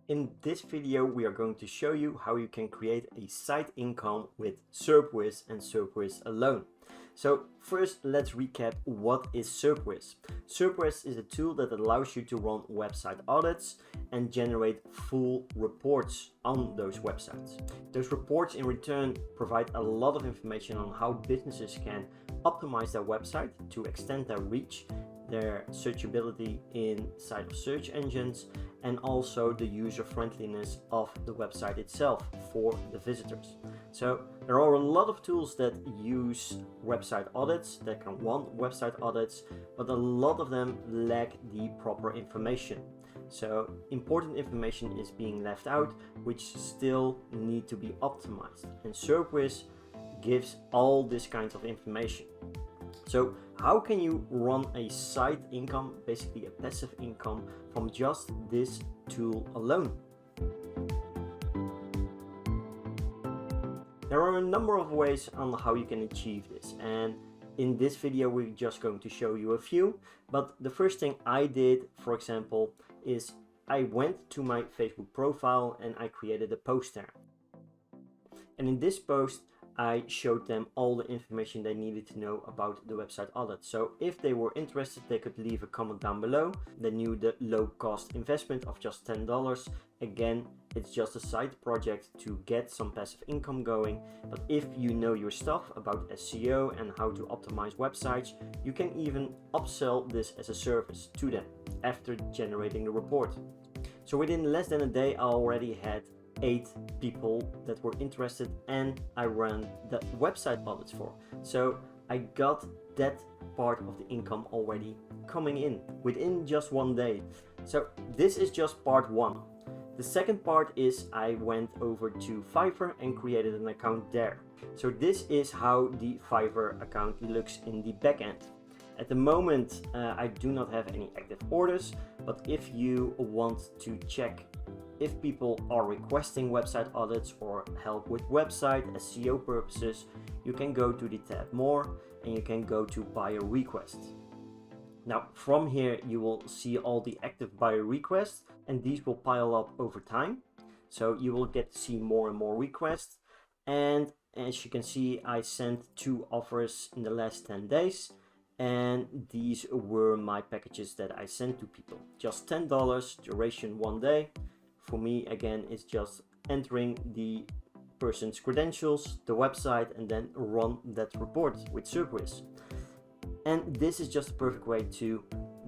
In this video, we are going to show you how you can create a site income with SERPWizz and SERPWizz alone. So first, let's recap what is SERPWizz. SERPWizz is a tool that allows you to run website audits and generate full reports on those websites. Those reports in return provide a lot of information on how businesses can optimize their website to extend their reach, their searchability inside of search engines, and also the user friendliness of the website itself for the visitors. So there are a lot of tools that use website audits, that can run website audits, but a lot of them lack the proper information. So important information is being left out, which still need to be optimized. And SERPWizz gives all this kinds of information. So how can you run a site income, basically a passive income, from just this tool alone? There are a number of ways on how you can achieve this, and in this video we're just going to show you a few. But the first thing I did, for example, is I went to my Facebook profile and I created a post there. And in this post I showed them all the information they needed to know about the website audit. So if they were interested, they could leave a comment down below. They knew the low cost investment of just $10. Again, it's just a side project to get some passive income going. But if you know your stuff about SEO and how to optimize websites, you can even upsell this as a service to them after generating the report. So within less than a day, I already had 8 people that were interested, and I ran the website audits for. So I got that part of the income already coming in within just one day. So this is just part one. The second part is I went over to Fiverr and created an account there. So this is how the Fiverr account looks in the back end. At the moment, I do not have any active orders, but if you want to check if people are requesting website audits or help with website SEO purposes, you can go to the tab More and you can go to Buyer Requests. Now from here you will see all the active buyer requests, and these will pile up over time. So you will get to see more and more requests, and as you can see, I sent 2 offers in the last 10 days. And these were my packages that I sent to people. Just $10, duration 1 day. For me, again, it's just entering the person's credentials, the website, and then run that report with SERPWizz. And this is just a perfect way to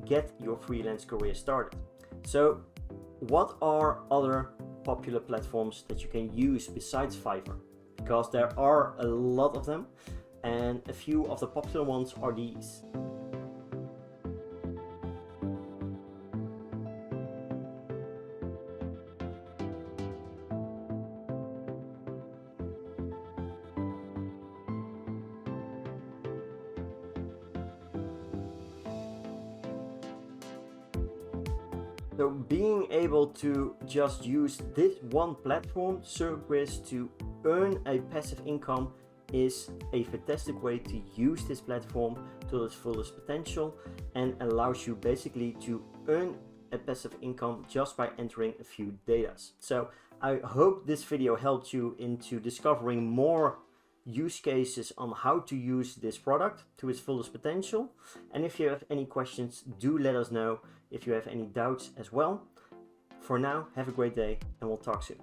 get your freelance career started. So what are other popular platforms that you can use besides Fiverr? Because there are a lot of them, and a few of the popular ones are these. So being able to just use this one platform, SERPWizz, to earn a passive income is a fantastic way to use this platform to its fullest potential, and allows you basically to earn a passive income just by entering a few datas. So I hope this video helped you into discovering more use cases on how to use this product to its fullest potential. And if you have any questions, do let us know. If you have any doubts as well. For now, have a great day and we'll talk soon.